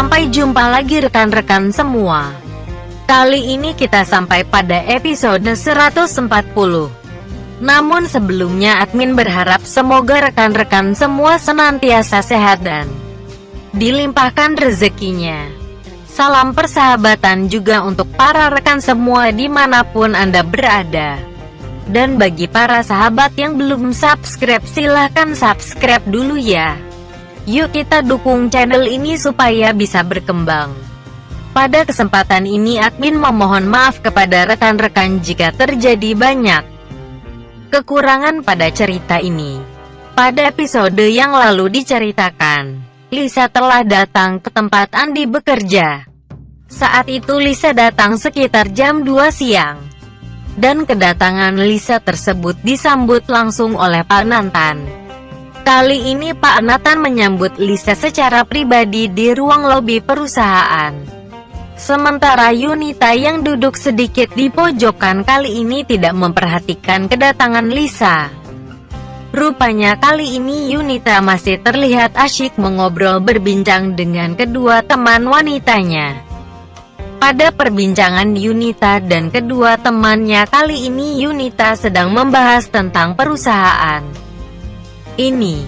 Sampai jumpa lagi rekan-rekan semua. Kali ini kita sampai pada episode 140. Namun sebelumnya admin berharap semoga rekan-rekan semua senantiasa sehat dan dilimpahkan rezekinya. Salam persahabatan juga untuk para rekan semua dimanapun Anda berada. Dan bagi para sahabat yang belum subscribe, silahkan subscribe dulu ya. Yuk kita dukung channel ini supaya bisa berkembang. Pada kesempatan ini admin memohon maaf kepada rekan-rekan jika terjadi banyak kekurangan pada cerita ini. Pada episode yang lalu diceritakan, Lisa telah datang ke tempat Andi bekerja. Saat itu Lisa datang sekitar jam 2 siang. Dan kedatangan Lisa tersebut disambut langsung oleh Pak Nathan. Kali ini Pak Nathan menyambut Lisa secara pribadi di ruang lobi perusahaan. Sementara Yunita yang duduk sedikit di pojokan kali ini tidak memperhatikan kedatangan Lisa. Rupanya kali ini Yunita masih terlihat asyik mengobrol berbincang dengan kedua teman wanitanya. Pada perbincangan Yunita dan kedua temannya kali ini Yunita sedang membahas tentang perusahaan ini.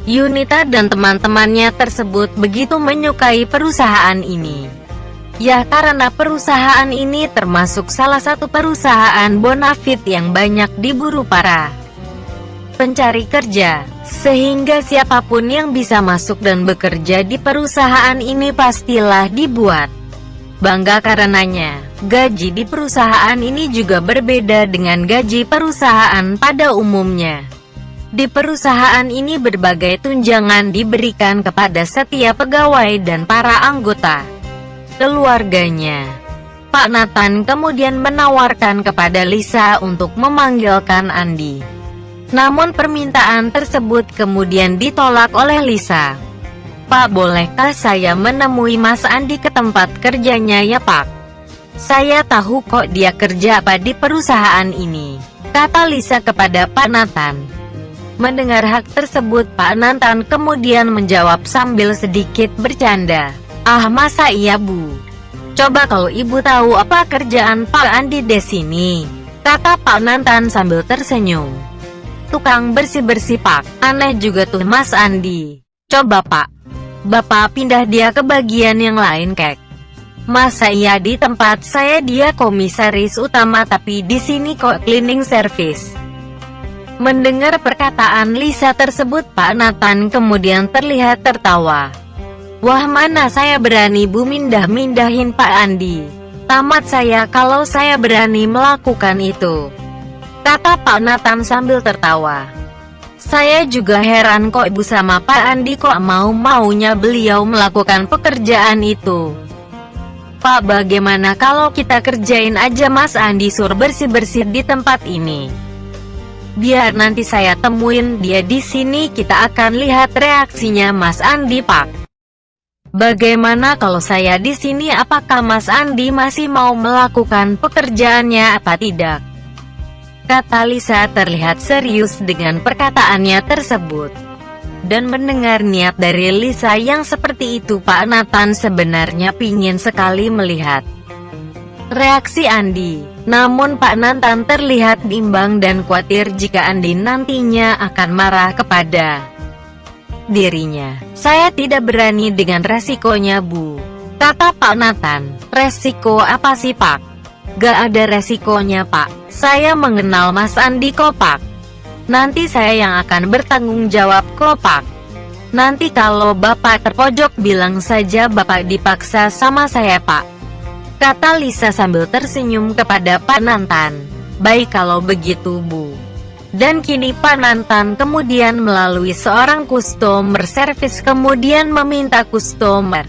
Yunita dan teman-temannya tersebut begitu menyukai perusahaan ini. Ya karena perusahaan ini termasuk salah satu perusahaan bonafit yang banyak diburu para pencari kerja, sehingga siapapun yang bisa masuk dan bekerja di perusahaan ini pastilah dibuat bangga karenanya. Gaji di perusahaan ini juga berbeda dengan gaji perusahaan pada umumnya. Di perusahaan ini berbagai tunjangan diberikan kepada setiap pegawai dan para anggota keluarganya. Pak Nathan kemudian menawarkan kepada Lisa untuk memanggilkan Andi. Namun permintaan tersebut kemudian ditolak oleh Lisa. Pak, bolehkah saya menemui Mas Andi ke tempat kerjanya ya Pak? Saya tahu kok dia kerja apa di perusahaan ini, kata Lisa kepada Pak Nathan. Mendengar hak tersebut Pak Nathan kemudian menjawab sambil sedikit bercanda. Ah masa iya Bu? Coba kalau Ibu tahu apa kerjaan Pak Andi di sini, kata Pak Nathan sambil tersenyum. Tukang bersih-bersih Pak, aneh juga tuh Mas Andi. Coba Pak, Bapak pindah dia ke bagian yang lain kek. Masa iya di tempat saya dia komisaris utama tapi di sini kok cleaning service. Mendengar perkataan Lisa tersebut Pak Nathan kemudian terlihat tertawa. Wah mana saya berani Bu mindah-mindahin Pak Andi. Tamat saya kalau saya berani melakukan itu, kata Pak Nathan sambil tertawa. Saya juga heran kok Ibu sama Pak Andi kok mau-maunya beliau melakukan pekerjaan itu. Pak bagaimana kalau kita kerjain aja Mas Andi sur bersih-bersih di tempat ini. Biar nanti saya temuin dia di sini kita akan lihat reaksinya Mas Andi Pak. Bagaimana kalau saya di sini apakah Mas Andi masih mau melakukan pekerjaannya apa tidak? Kata Lisa terlihat serius dengan perkataannya tersebut. Dan mendengar niat dari Lisa yang seperti itu Pak Nathan sebenarnya pingin sekali melihat reaksi Andi. Namun Pak Nathan terlihat bimbang dan khawatir jika Andi nantinya akan marah kepada dirinya. Saya tidak berani dengan resikonya Bu, kata Pak Nathan. Resiko apa sih Pak? Gak ada resikonya Pak. Saya mengenal Mas Andi kok Pak. Nanti saya yang akan bertanggung jawab kok Pak. Nanti kalau Bapak terpojok bilang saja Bapak dipaksa sama saya Pak, kata Lisa sambil tersenyum kepada Pak Nathan. Baik kalau begitu Bu. Dan kini Pak Nathan kemudian melalui seorang customer service kemudian meminta customer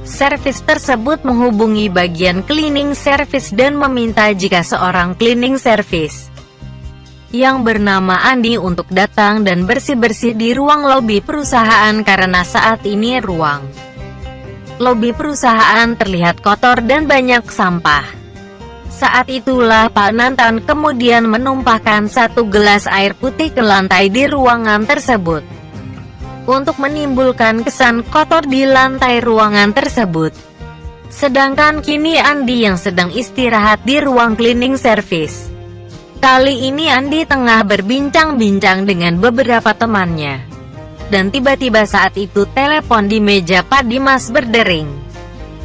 service tersebut menghubungi bagian cleaning service dan meminta jika seorang cleaning service yang bernama Andi untuk datang dan bersih-bersih di ruang lobi perusahaan karena saat ini ruang lobi perusahaan terlihat kotor dan banyak sampah. Saat itulah Pak Nathan kemudian menumpahkan satu gelas air putih ke lantai di ruangan tersebut. untuk menimbulkan kesan kotor di lantai ruangan tersebut. Sedangkan kini Andi yang sedang istirahat di ruang cleaning service. Kali ini Andi tengah berbincang-bincang dengan beberapa temannya. Dan tiba-tiba saat itu telepon di meja Pak Dimas berdering.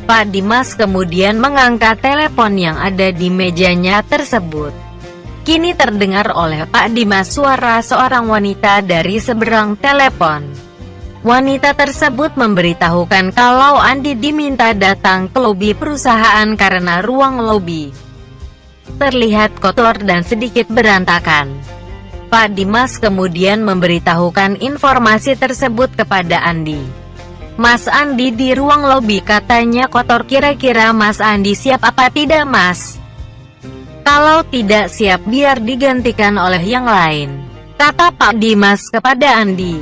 Pak Dimas kemudian mengangkat telepon yang ada di mejanya tersebut. Kini terdengar oleh Pak Dimas suara seorang wanita dari seberang telepon. Wanita tersebut memberitahukan kalau Andi diminta datang ke lobi perusahaan karena ruang lobi terlihat kotor dan sedikit berantakan. Pak Dimas kemudian memberitahukan informasi tersebut kepada Andi. Mas Andi di ruang lobi katanya kotor, kira-kira Mas Andi siap apa tidak Mas? Kalau tidak siap biar digantikan oleh yang lain, kata Pak Dimas kepada Andi.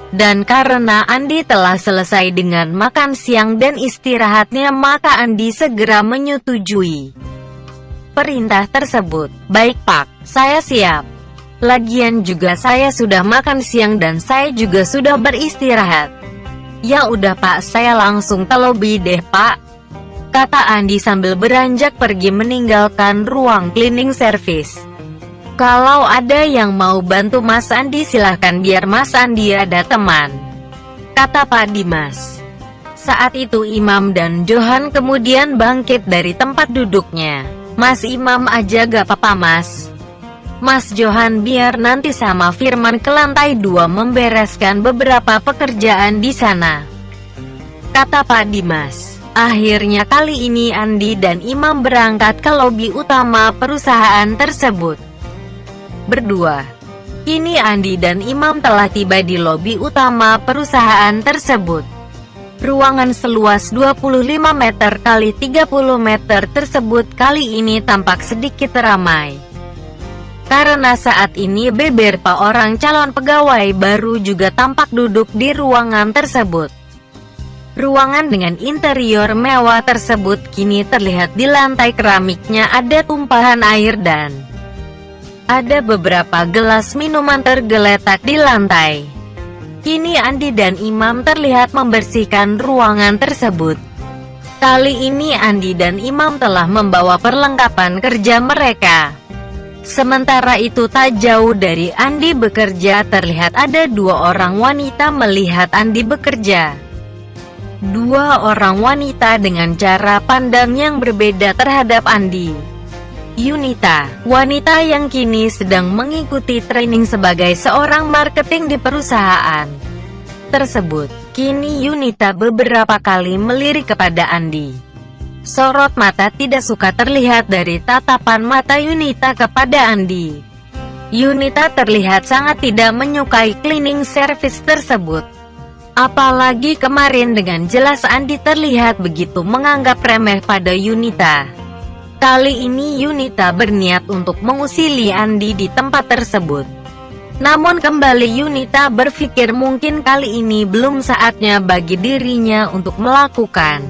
Dan karena Andi telah selesai dengan makan siang dan istirahatnya, maka Andi segera menyetujui perintah tersebut. Baik Pak, saya siap. Lagian juga saya sudah makan siang dan saya juga sudah beristirahat. Ya udah Pak, saya langsung ke lobi deh Pak, kata Andi sambil beranjak pergi meninggalkan ruang cleaning service. Kalau ada yang mau bantu Mas Andi silahkan, biar Mas Andi ada teman, kata Pak Dimas. Saat itu Imam dan Johan kemudian bangkit dari tempat duduknya. Mas Imam aja gak apa-apa Mas. Mas Johan biar nanti sama Firman ke lantai 2 membereskan beberapa pekerjaan di sana, kata Pak Dimas. Akhirnya kali ini Andi dan Imam berangkat ke lobi utama perusahaan tersebut. Berdua. Kini Andi dan Imam telah tiba di lobi utama perusahaan tersebut. Ruangan seluas 25 meter kali 30 meter tersebut kali ini tampak sedikit ramai. Karena saat ini beberapa orang calon pegawai baru juga tampak duduk di ruangan tersebut. Ruangan dengan interior mewah tersebut kini terlihat di lantai keramiknya ada tumpahan air dan ada beberapa gelas minuman tergeletak di lantai. Kini Andi dan Imam terlihat membersihkan ruangan tersebut. Kali ini Andi dan Imam telah membawa perlengkapan kerja mereka. Sementara itu tak jauh dari Andi bekerja terlihat ada dua orang wanita melihat Andi bekerja. Dua orang wanita dengan cara pandang yang berbeda terhadap Andi. Yunita, wanita yang kini sedang mengikuti training sebagai seorang marketing di perusahaan tersebut. Kini Yunita beberapa kali melirik kepada Andi. Sorot mata tidak suka terlihat dari tatapan mata Yunita kepada Andi. Yunita terlihat sangat tidak menyukai cleaning service tersebut. Apalagi kemarin dengan jelas Andi terlihat begitu menganggap remeh pada Yunita. Kali ini Yunita berniat untuk mengusili Andi di tempat tersebut. Namun kembali Yunita berpikir mungkin kali ini belum saatnya bagi dirinya untuk melakukan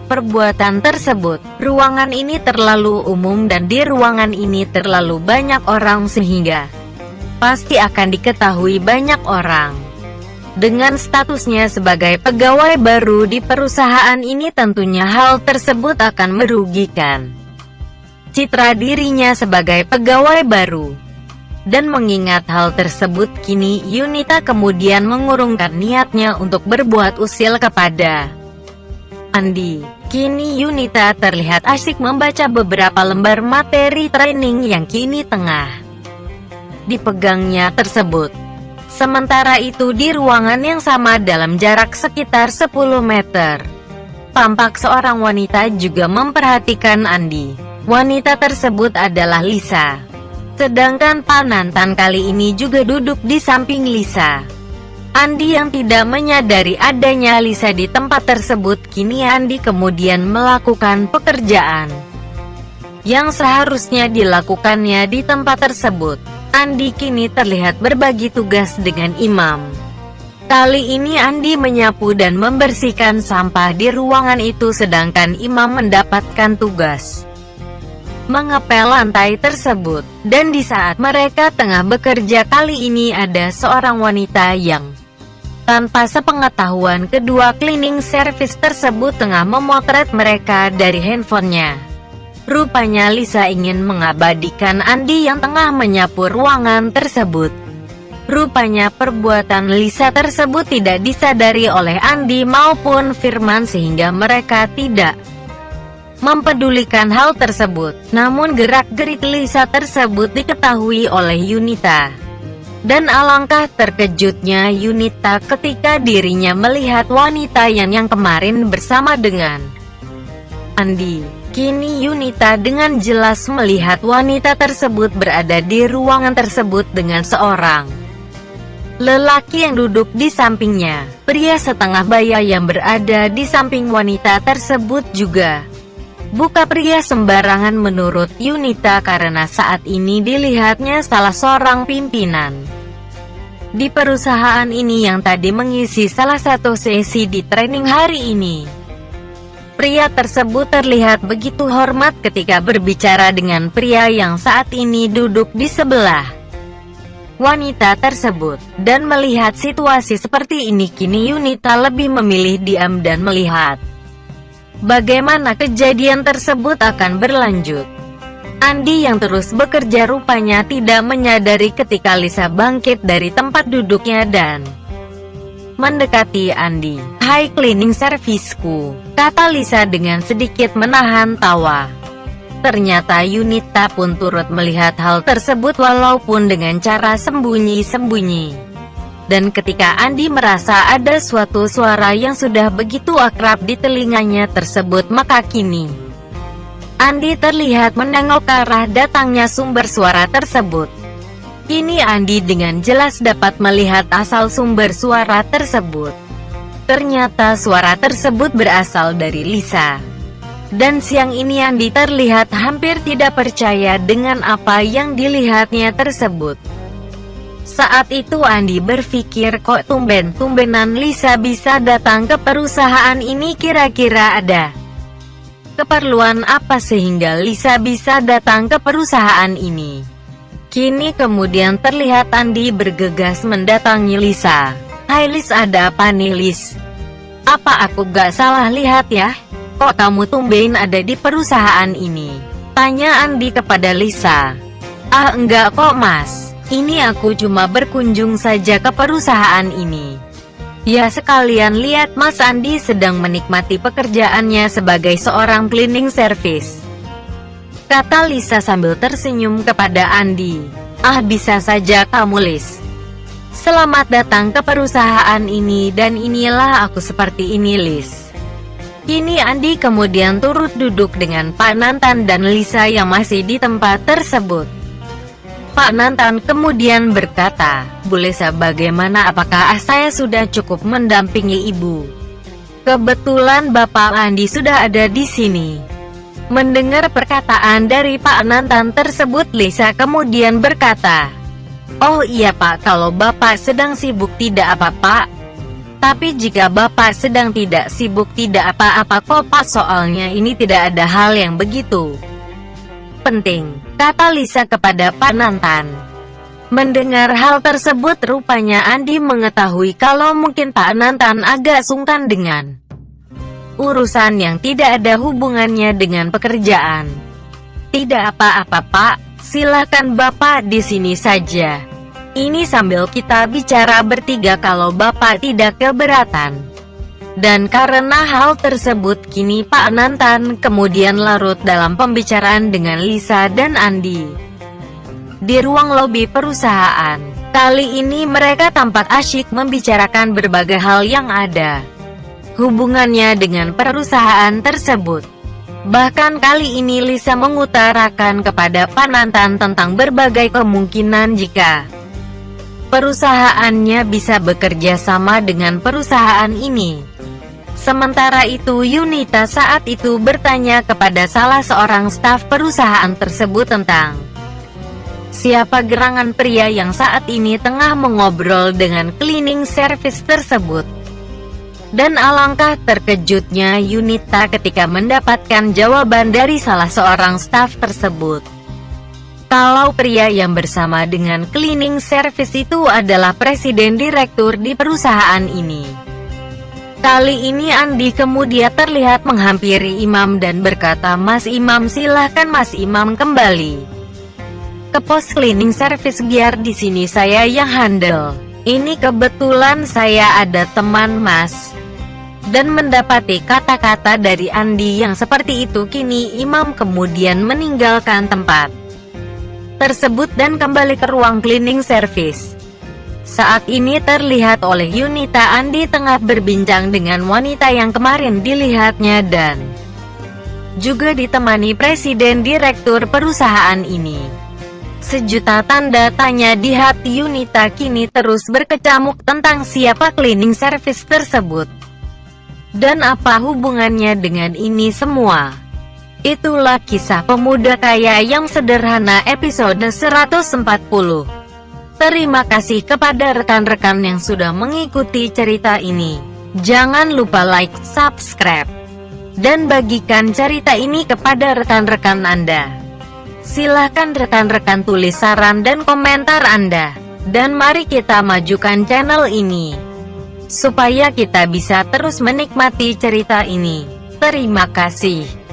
perbuatan tersebut. Ruangan ini terlalu umum dan di ruangan ini terlalu banyak orang sehingga pasti akan diketahui banyak orang. Dengan statusnya sebagai pegawai baru di perusahaan ini tentunya hal tersebut akan merugikan citra dirinya sebagai pegawai baru. Dan mengingat hal tersebut kini Yunita kemudian mengurungkan niatnya untuk berbuat usil kepada Andi. Kini Yunita terlihat asyik membaca beberapa lembar materi training yang kini tengah dipegangnya tersebut. Sementara itu di ruangan yang sama dalam jarak sekitar 10 meter, tampak seorang wanita juga memperhatikan Andi. Wanita tersebut adalah Lisa. Sedangkan Pak Nantan kali ini juga duduk di samping Lisa. Andi yang tidak menyadari adanya Lisa di tempat tersebut, kini Andi kemudian melakukan pekerjaan yang seharusnya dilakukannya di tempat tersebut. Andi kini terlihat berbagi tugas dengan Imam. Kali ini Andi menyapu dan membersihkan sampah di ruangan itu sedangkan Imam mendapatkan tugas mengepel lantai tersebut. Dan di saat mereka tengah bekerja kali ini ada seorang wanita yang Tanpa sepengetahuan kedua cleaning service tersebut tengah memotret mereka dari handphonenya. Rupanya Lisa ingin mengabadikan Andi yang tengah menyapu ruangan tersebut. Rupanya perbuatan Lisa tersebut tidak disadari oleh Andi maupun Firman sehingga mereka tidak mempedulikan hal tersebut. Namun gerak-gerik Lisa tersebut diketahui oleh Yunita. Dan alangkah terkejutnya Yunita ketika dirinya melihat wanita yang kemarin bersama dengan Andi. Kini Yunita dengan jelas melihat wanita tersebut berada di ruangan tersebut dengan seorang lelaki yang duduk di sampingnya. Pria setengah baya yang berada di samping wanita tersebut juga bukan pria sembarangan menurut Yunita, karena saat ini dilihatnya salah seorang pimpinan di perusahaan ini yang tadi mengisi salah satu sesi di training hari ini. Pria tersebut terlihat begitu hormat ketika berbicara dengan pria yang saat ini duduk di sebelah wanita tersebut. Dan melihat situasi seperti ini, kini Yunita lebih memilih diam dan melihat bagaimana kejadian tersebut akan berlanjut. Andi yang terus bekerja rupanya tidak menyadari ketika Lisa bangkit dari tempat duduknya dan mendekati Andi. "Hai cleaning serviceku," kata Lisa dengan sedikit menahan tawa. Ternyata Yunita pun turut melihat hal tersebut walaupun dengan cara sembunyi-sembunyi. Dan ketika Andi merasa ada suatu suara yang sudah begitu akrab di telinganya tersebut, maka kini Andi terlihat menengok ke arah datangnya sumber suara tersebut. Kini Andi dengan jelas dapat melihat asal sumber suara tersebut. Ternyata suara tersebut berasal dari Lisa. Dan siang ini Andi terlihat hampir tidak percaya dengan apa yang dilihatnya tersebut. Saat itu Andi berpikir, kok tumben-tumbenan Lisa bisa datang ke perusahaan ini, kira-kira ada keperluan apa sehingga Lisa bisa datang ke perusahaan ini. Kini kemudian terlihat Andi bergegas mendatangi Lisa. "Hai Lis, ada apa nih Lis? Apa aku gak salah lihat ya? Kok kamu tumben ada di perusahaan ini?" tanya Andi kepada Lisa. "Ah enggak kok Mas, ini aku cuma berkunjung saja ke perusahaan ini. Ya sekalian lihat Mas Andi sedang menikmati pekerjaannya sebagai seorang cleaning service," kata Lisa sambil tersenyum kepada Andi. "Ah bisa saja kamu Lis. Selamat datang ke perusahaan ini dan inilah aku seperti ini Lis." Kini Andi kemudian turut duduk dengan Pak Nantan dan Lisa yang masih di tempat tersebut. Pak Nantan kemudian berkata, "Bu Lisa, bagaimana, apakah saya sudah cukup mendampingi Ibu? Kebetulan Bapak Andi sudah ada di sini." Mendengar perkataan dari Pak Nantan tersebut, Lisa kemudian berkata, "Oh iya Pak, kalau Bapak sedang sibuk tidak apa-apa. Tapi jika Bapak sedang tidak sibuk tidak apa-apa kok Pak, soalnya ini tidak ada hal yang begitu penting," kata Lisa kepada Pak Nantan. Mendengar hal tersebut, rupanya Andi mengetahui kalau mungkin Pak Nantan agak sungkan dengan urusan yang tidak ada hubungannya dengan pekerjaan. "Tidak apa-apa Pak, silakan Bapak di sini saja. Ini sambil kita bicara bertiga kalau Bapak tidak keberatan." Dan karena hal tersebut, kini Pak Nantan kemudian larut dalam pembicaraan dengan Lisa dan Andi di ruang lobi perusahaan. Kali ini mereka tampak asyik membicarakan berbagai hal yang ada hubungannya dengan perusahaan tersebut. Bahkan kali ini Lisa mengutarakan kepada Pak Nantan tentang berbagai kemungkinan jika perusahaannya bisa bekerja sama dengan perusahaan ini. Sementara itu Yunita saat itu bertanya kepada salah seorang staf perusahaan tersebut tentang siapa gerangan pria yang saat ini tengah mengobrol dengan cleaning service tersebut. Dan alangkah terkejutnya Yunita ketika mendapatkan jawaban dari salah seorang staf tersebut. kalau pria yang bersama dengan cleaning service itu adalah presiden direktur di perusahaan ini. Kali ini Andi kemudian terlihat menghampiri Imam dan berkata, "Mas Imam, silahkan Mas Imam kembali ke pos cleaning service, biar di sini saya yang handle. Ini kebetulan saya ada teman Mas." Dan mendapati kata-kata dari Andi yang seperti itu, kini Imam kemudian meninggalkan tempat tersebut dan kembali ke ruang cleaning service. Saat ini terlihat oleh Yunita Andi tengah berbincang dengan wanita yang kemarin dilihatnya dan juga ditemani presiden direktur perusahaan ini. Sejuta tanda tanya di hati Yunita kini terus berkecamuk tentang siapa cleaning service tersebut. Dan apa hubungannya dengan ini semua? Itulah kisah pemuda kaya yang sederhana episode 140. Terima kasih kepada rekan-rekan yang sudah mengikuti cerita ini. Jangan lupa like, subscribe, dan bagikan cerita ini kepada rekan-rekan Anda. Silahkan rekan-rekan tulis saran dan komentar Anda. Dan mari kita majukan channel ini, supaya kita bisa terus menikmati cerita ini. Terima kasih.